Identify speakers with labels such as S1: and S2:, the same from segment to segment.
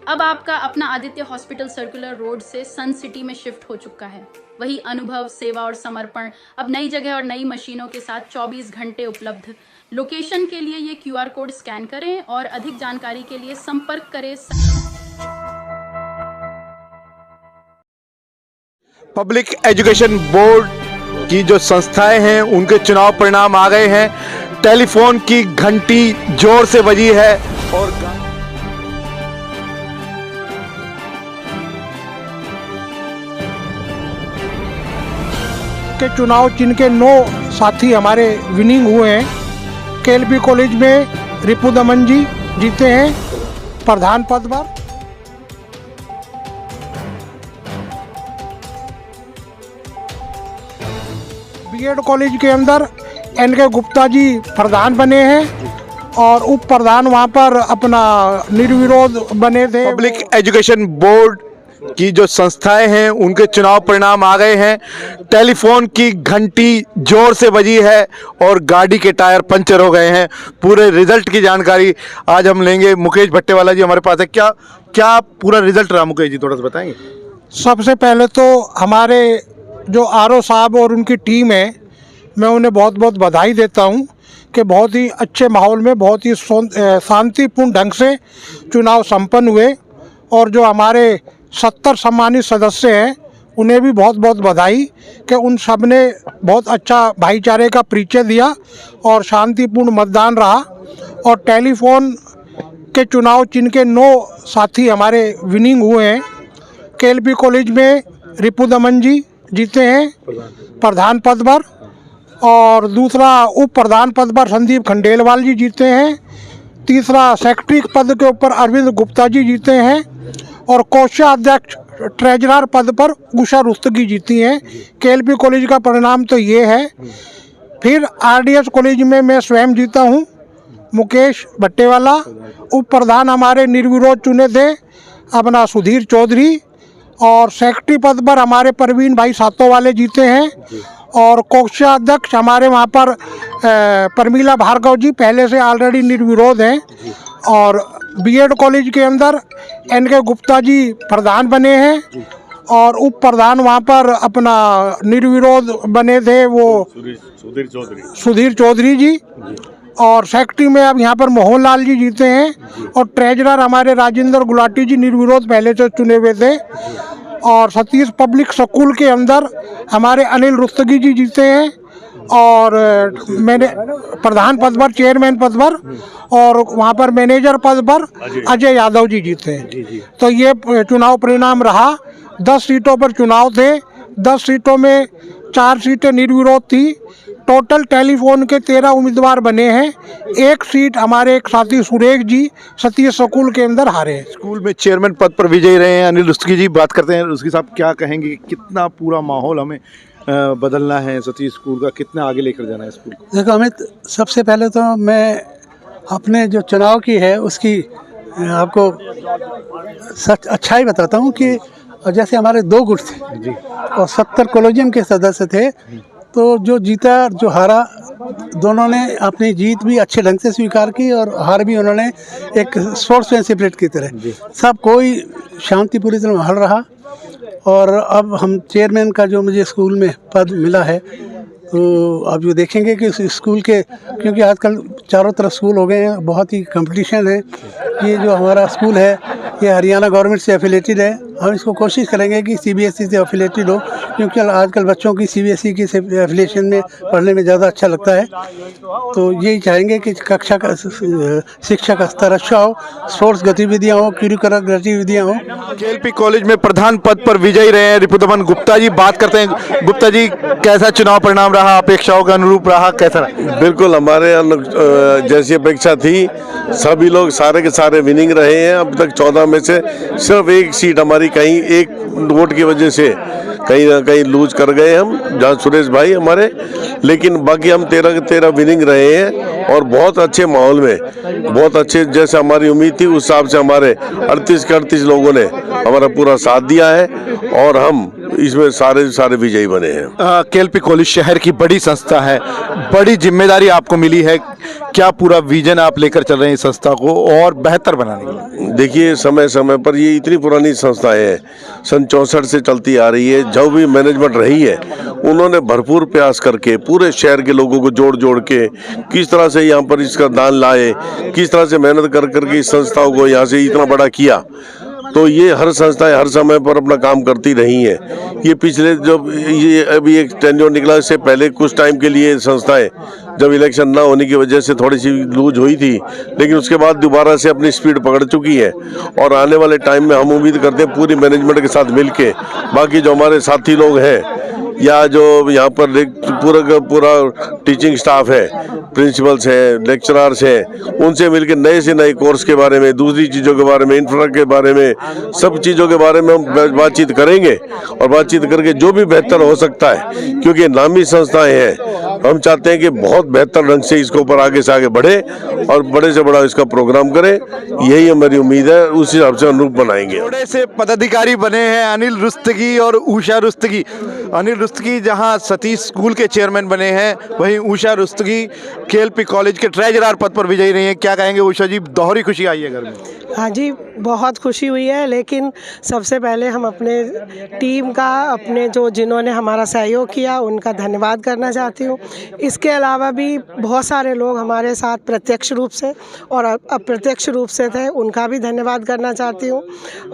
S1: अब आपका अपना आदित्य हॉस्पिटल सर्कुलर रोड से सन सिटी में शिफ्ट हो चुका है। वही अनुभव, सेवा और समर्पण अब नई जगह और नई मशीनों के साथ 24 घंटे उपलब्ध। लोकेशन के लिए ये QR कोड स्कैन करें और अधिक जानकारी के लिए संपर्क करें।
S2: पब्लिक एजुकेशन बोर्ड की जो संस्थाएं हैं उनके चुनाव परिणाम आ गए हैं। टेलीफोन की घंटी जोर से बजी है और
S3: के चुनाव चिन्ह के 9 साथी हमारे विनिंग हुए हैं। KLP कॉलेज में रिपु दमन जी जीते हैं प्रधान पद पर। BED कॉलेज के अंदर NK गुप्ता जी प्रधान बने हैं और उप प्रधान वहाँ पर अपना निर्विरोध बने थे।
S2: पब्लिक एजुकेशन बोर्ड की जो संस्थाएं हैं उनके चुनाव परिणाम आ गए हैं। टेलीफोन की घंटी जोर से बजी है और गाड़ी के टायर पंचर हो गए हैं। पूरे रिजल्ट की जानकारी आज हम लेंगे। मुकेश भट्टेवाला जी हमारे पास है। क्या पूरा रिजल्ट रहा मुकेश जी, थोड़ा सा बताएंगे?
S3: सबसे पहले तो हमारे जो RO साहब और उनकी टीम है, मैं उन्हें बहुत बहुत बधाई देता हूं कि बहुत ही अच्छे माहौल में बहुत ही शांतिपूर्ण ढंग से चुनाव संपन्न हुए। और जो हमारे 70 सम्मानित सदस्य हैं उन्हें भी बहुत बहुत बधाई कि उन सब ने बहुत अच्छा भाईचारे का परिचय दिया और शांतिपूर्ण मतदान रहा। और टेलीफोन के चुनाव चिन्ह के 9 साथी हमारे विनिंग हुए हैं। KLP कॉलेज में रिपु दमन जी जीते हैं प्रधान पद पर और दूसरा उप प्रधान पद पर संदीप खंडेलवाल जी जीते हैं। तीसरा सेक्रेटरी पद के ऊपर अरविंद गुप्ता जी जीते हैं और कोषाध्यक्ष ट्रेजरर पद पर उषा रुस्तगी जीती हैं। KLP कॉलेज का परिणाम तो ये है। फिर RDS कॉलेज में मैं स्वयं जीता हूँ, मुकेश भट्टेवाला। उप प्रधान हमारे निर्विरोध चुने थे अपना सुधीर चौधरी और सेक्रेटरी पद पर हमारे परवीन भाई सातोवाले जीते हैं। और कोषाध्यक्ष हमारे वहाँ पर परमीला भार्गव जी पहले से ऑलरेडी निर्विरोध हैं। और BED कॉलेज के अंदर NK गुप्ता जी प्रधान बने हैं और उप प्रधान वहाँ पर अपना निर्विरोध बने थे वो सुधीर चौधरी जी। और सेक्रेटरी में अब यहाँ पर मोहन लाल जी जीते हैं और ट्रेजरर हमारे राजेंद्र गुलाटी जी निर्विरोध पहले से चुने हुए थे। और सतीश पब्लिक स्कूल के अंदर हमारे अनिल रुस्तगी जी जीते हैं और मैंने प्रधान पद पर, चेयरमैन पद पर, और वहाँ पर मैनेजर पद पर अजय यादव जी जीते हैं। तो ये चुनाव परिणाम रहा। 10 सीटों पर चुनाव थे। 10 सीटों में 4 सीटें निर्विरोध थी। टोटल टेलीफोन के 13 उम्मीदवार बने हैं। 1 सीट हमारे एक साथी सुरेश जी सतीश स्कूल के अंदर हारे हैं।
S2: स्कूल में चेयरमैन पद पर विजयी रहे हैं अनिल रुस्तगी जी। बात करते हैं रुस्तगी साहब, क्या कहेंगे, कितना पूरा माहौल हमें बदलना है सतीश स्कूल का, कितना आगे लेकर जाना है स्कूल को?
S4: देखो अमित, सबसे पहले तो मैं अपने जो चुनाव की है उसकी आपको सच अच्छाई बताता हूँ कि जैसे हमारे 2 गुट थे और 70 कॉलेजियम के सदस्य थे, तो जो जीता जो हारा दोनों ने अपनी जीत भी अच्छे ढंग से स्वीकार की और हार भी उन्होंने एक स्पोर्ट्समैनशिप की तरह सब कोई शांतिपूरी तरह हल रहा। और अब हम चेयरमैन का जो मुझे स्कूल में पद मिला है, तो अब जो देखेंगे कि स्कूल के, क्योंकि आजकल चारों तरफ स्कूल हो गए हैं, बहुत ही कंपटीशन है। ये जो हमारा स्कूल है ये हरियाणा गवर्नमेंट से एफिलेटेड है। हम इसको कोशिश करेंगे कि CBSE से एफिलेटेड हो, क्योंकि आजकल बच्चों की CBSE की एफिलेशन में पढ़ने में ज़्यादा अच्छा लगता है। तो यही चाहेंगे कि कक्षा का शिक्षा का स्तर अच्छा हो, स्पोर्ट्स गतिविधियाँ हो, करिकुलर गतिविधियाँ हो।
S2: KLP कॉलेज में प्रधान पद पर विजयी रहे हैं रिपु दमन गुप्ता जी। बात करते हैं गुप्ता जी, कैसा चुनाव परिणाम रहा, अपेक्षाओं के अनुरूप रहा, कैसा रहा?
S5: बिल्कुल हमारे जैसी अपेक्षा थी, सभी लोग सारे के सारे विनिंग रहे हैं। अब तक 14 में से सिर्फ 1 सीट हमारी कहीं 1 वोट की वजह से कहीं ना कहीं लूज कर गए हम, जहाँ सुरेश भाई हमारे, लेकिन बाकी हम 13 के 13 विनिंग रहे हैं और बहुत अच्छे माहौल में, बहुत अच्छे जैसे हमारी उम्मीद थी उस हिसाब से हमारे 38 के 38 लोगों ने हमारा पूरा साथ दिया है। और हम इसमें सारे विजयी बने हैं।
S2: केएलपी कॉलेज शहर की बड़ी संस्था है, बड़ी जिम्मेदारी आपको मिली है, क्या पूरा विजन आप लेकर चल रहे हैं इस संस्था को और बेहतर बनाने के लिए?
S5: देखिए, समय समय पर ये इतनी पुरानी संस्था है, सन 64 से चलती आ रही है। जो भी मैनेजमेंट रही है उन्होंने भरपूर प्रयास करके पूरे शहर के लोगों को जोड़ जोड़ के किस तरह से यहाँ पर इसका दान लाए, किस तरह से मेहनत कर करके इस संस्थाओं को यहाँ से इतना बड़ा किया। तो ये हर संस्थाएं हर समय पर अपना काम करती रही हैं। ये पिछले जब ये अभी एक टेन्योर निकला, इससे पहले कुछ टाइम के लिए संस्थाएं जब इलेक्शन ना होने की वजह से थोड़ी सी लूज हुई थी, लेकिन उसके बाद दोबारा से अपनी स्पीड पकड़ चुकी है। और आने वाले टाइम में हम उम्मीद करते हैं पूरी मैनेजमेंट के साथ मिलके, बाकी जो हमारे साथी लोग हैं या जो यहाँ पर पूरा का पूरा टीचिंग स्टाफ है, प्रिंसिपल्स हैं, लेक्चरर्स हैं, उनसे मिलकर नए से नए कोर्स के बारे में, दूसरी चीज़ों के बारे में, इंफ्रा के बारे में, सब चीज़ों के बारे में हम बातचीत करेंगे। और बातचीत करके जो भी बेहतर हो सकता है, क्योंकि नामी संस्थाएं हैं, हम चाहते हैं कि बहुत बेहतर ढंग से इसके ऊपर आगे से आगे बढ़े और बड़े से बड़ा इसका प्रोग्राम करें। यही हमारी उम्मीद है, उस हिसाब से अनुरूप बनाएंगे।
S2: थोड़े से पदाधिकारी बने हैं अनिल रुस्तगी और उषा रुस्तगी। अनिल रुस्तगी जहां सतीश स्कूल के चेयरमैन बने हैं, वहीं उषा रुस्तगी केएलपी कॉलेज के ट्रेजरर पद पर विजयी रही हैं। क्या कहेंगे उषा जी, दोहरी खुशी आई है घर में?
S6: हाँ जी, बहुत खुशी हुई है, लेकिन सबसे पहले हम अपने टीम का, अपने जिन्होंने हमारा सहयोग किया, उनका धन्यवाद करना चाहती हूँ। इसके अलावा भी बहुत सारे लोग हमारे साथ प्रत्यक्ष रूप से और अप्रत्यक्ष रूप से थे, उनका भी धन्यवाद करना चाहती हूँ।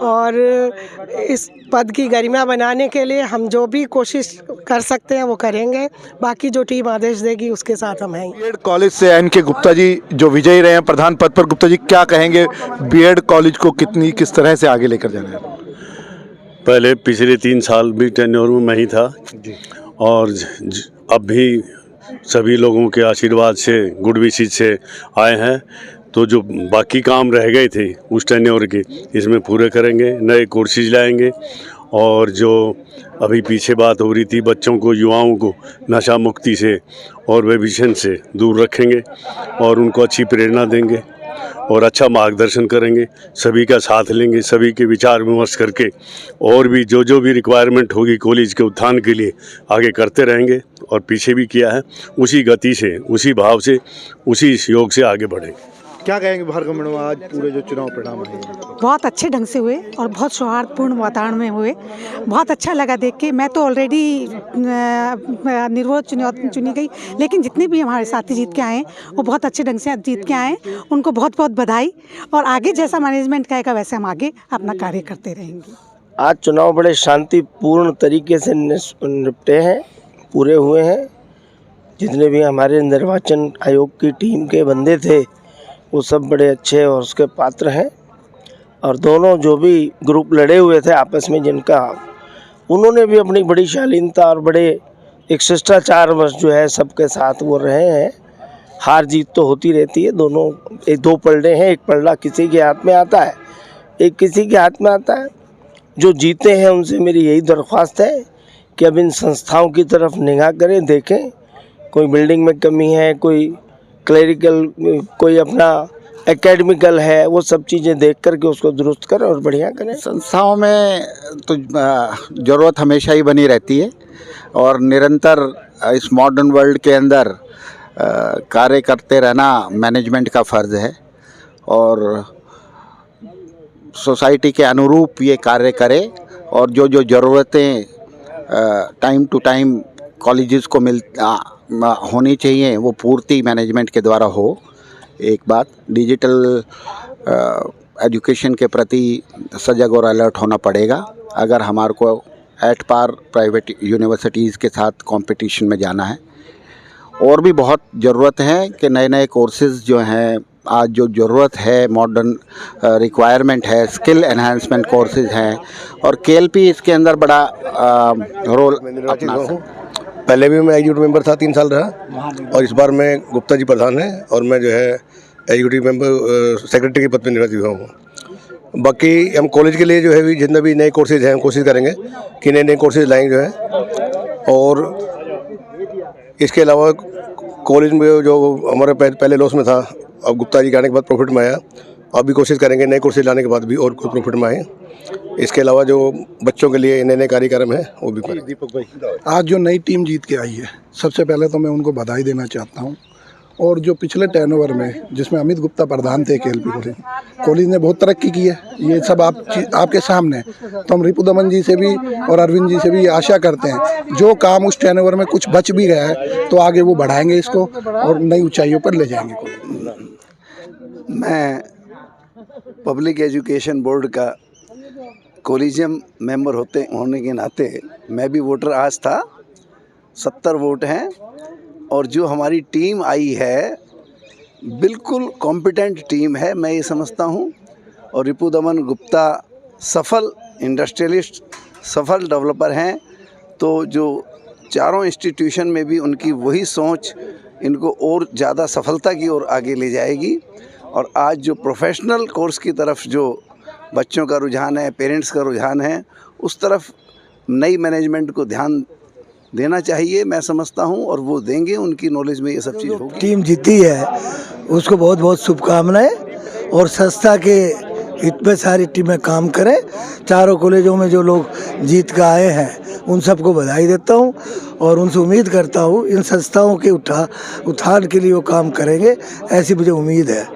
S6: और इस पद की गरिमा बनाने के लिए हम जो भी कोशिश कर सकते हैं वो करेंगे। बाकी जो टीम आदेश देगी उसके साथ हम हैं।
S2: बीएड कॉलेज से एनके गुप्ता जी जो विजयी रहे हैं प्रधान पद पर, गुप्ता जी क्या कहेंगे बीएड कॉलेज को किस तरह से आगे लेकर जाना है?
S7: पहले पिछले 3 साल भी टेन्योर में मैं ही था और अब भी सभी लोगों के आशीर्वाद से, गुड विशेस से आए हैं। तो जो बाकी काम रह गए थे उस टेन्योर के, इसमें पूरे करेंगे, नए कोर्सेज लाएंगे और जो अभी पीछे बात हो रही थी, बच्चों को, युवाओं को नशा मुक्ति से और व्यभिचार से दूर रखेंगे और उनको अच्छी प्रेरणा देंगे और अच्छा मार्गदर्शन करेंगे। सभी का साथ लेंगे, सभी के विचार विमर्श करके और भी जो भी रिक्वायरमेंट होगी कॉलेज के उत्थान के लिए आगे करते रहेंगे। और पीछे भी किया है, उसी गति से, उसी भाव से, उसी योग से आगे बढ़ेंगे।
S2: क्या कहेंगे भार्गव मैडम, आज पूरे जो चुनाव परिणाम है
S8: बहुत अच्छे ढंग से हुए और बहुत सौहार्दपूर्ण वातावरण में हुए। बहुत अच्छा लगा देख के। मैं तो ऑलरेडी निर्विरोध चुनी गई, लेकिन जितने भी हमारे साथी जीत के आए वो बहुत अच्छे ढंग से जीत के आए। उनको बहुत बहुत बधाई। और आगे जैसा मैनेजमेंट कहेगा वैसे हम आगे अपना कार्य करते रहेंगे।
S9: आज चुनाव बड़े शांतिपूर्ण तरीके से निपटे हैं, पूरे हुए हैं। जितने भी हमारे निर्वाचन आयोग की टीम के बंदे थे वो सब बड़े अच्छे और उसके पात्र हैं। और दोनों जो भी ग्रुप लड़े हुए थे आपस में जिनका, उन्होंने भी अपनी बड़ी शालीनता और बड़े एक शिष्टाचार वश जो है सबके साथ वो रहे हैं। हार जीत तो होती रहती है, दोनों 2 पलड़े हैं, एक पलड़ा किसी के हाथ में आता है, एक किसी के हाथ में आता है। जो जीते हैं उनसे मेरी यही दरख्वास्त है कि अब इन संस्थाओं की तरफ निगाह करें, देखें कोई बिल्डिंग में कमी है, कोई क्लरिकल, कोई अपना एकेडमिकल है, वो सब चीज़ें देख करके उसको दुरुस्त करें और बढ़िया करें।
S10: संस्थाओं में तो ज़रूरत हमेशा ही बनी रहती है और निरंतर इस मॉडर्न वर्ल्ड के अंदर कार्य करते रहना मैनेजमेंट का फ़र्ज़ है और सोसाइटी के अनुरूप ये कार्य करे और जो ज़रूरतें टाइम टू टाइम कॉलेजेस को होनी चाहिए वो पूर्ति मैनेजमेंट के द्वारा हो। एक बात, डिजिटल एजुकेशन के प्रति सजग और अलर्ट होना पड़ेगा अगर हमारे को एट पार प्राइवेट यूनिवर्सिटीज़ के साथ कंपटीशन में जाना है। और भी बहुत ज़रूरत है कि नए नए कोर्सेज़ जो हैं, आज जो ज़रूरत है, मॉडर्न रिक्वायरमेंट है, स्किल एनहांसमेंट कोर्सेज़ हैं और केएलपी इसके अंदर बड़ा रोल अपना।
S11: पहले भी मैं एग्जीक्यूटिव मेंबर था, 3 साल रहा और इस बार मैं गुप्ता जी प्रधान है और मैं जो है एग्जीक्यूटिव मेंबर सेक्रेटरी के पद पर निर्वाचित हुआ हूँ। बाकी हम कॉलेज के लिए जो है भी जितने भी नए कोर्सेज हैं हम कोशिश करेंगे कि नए नए कोर्सेज लाएंगे जो है। और इसके अलावा कॉलेज में जो हमारे पहले लॉस में था, अब गुप्ता जी के आने के बाद प्रॉफिट में आया। अब भी कोशिश करेंगे नए कोर्सेज लाने के बाद भी और कुछ प्रॉफिट में आए। इसके अलावा जो बच्चों के लिए नए नए कार्यक्रम हैं वो भी करें।
S2: दीपक भाई,
S3: आज जो नई टीम जीत के आई है, सबसे पहले तो मैं उनको बधाई देना चाहता हूँ। और जो पिछले टर्नओवर में जिसमें अमित गुप्ता प्रधान थे KLP कॉलेज ने बहुत तरक्की की है, ये सब आपके सामने। तो हम रिपु दमन जी से भी और अरविंद जी से भी आशा करते हैं जो काम उस टर्नओवर में कुछ बच भी गया है तो आगे वो बढ़ाएंगे इसको और नई ऊंचाइयों पर ले जाएंगे कॉलेज।
S12: मैं पब्लिक एजुकेशन बोर्ड का कॉलेजियम मेंबर होने के नाते मैं भी वोटर आज था। 70 वोट हैं और जो हमारी टीम आई है बिल्कुल कॉम्पिटेंट टीम है, मैं ये समझता हूँ। और रिपु दमन गुप्ता सफल इंडस्ट्रियलिस्ट, सफल डेवलपर हैं। तो जो चारों इंस्टीट्यूशन में भी उनकी वही सोच इनको और ज़्यादा सफलता की ओर आगे ले जाएगी। और आज जो प्रोफेशनल कोर्स की तरफ जो बच्चों का रुझान है, पेरेंट्स का रुझान है, उस तरफ नई मैनेजमेंट को ध्यान देना चाहिए, मैं समझता हूं। और वो देंगे, उनकी नॉलेज में ये सब चीज़ होगी।
S9: टीम जीती है उसको बहुत बहुत शुभकामनाएं और संस्था के हित में सारी टीमें काम करें। चारों कॉलेजों में जो लोग जीत कर आए हैं उन सबको बधाई देता हूं और उनसे उम्मीद करता हूं इन संस्थाओं के उत्थान के लिए वो काम करेंगे, ऐसी मुझे उम्मीद है।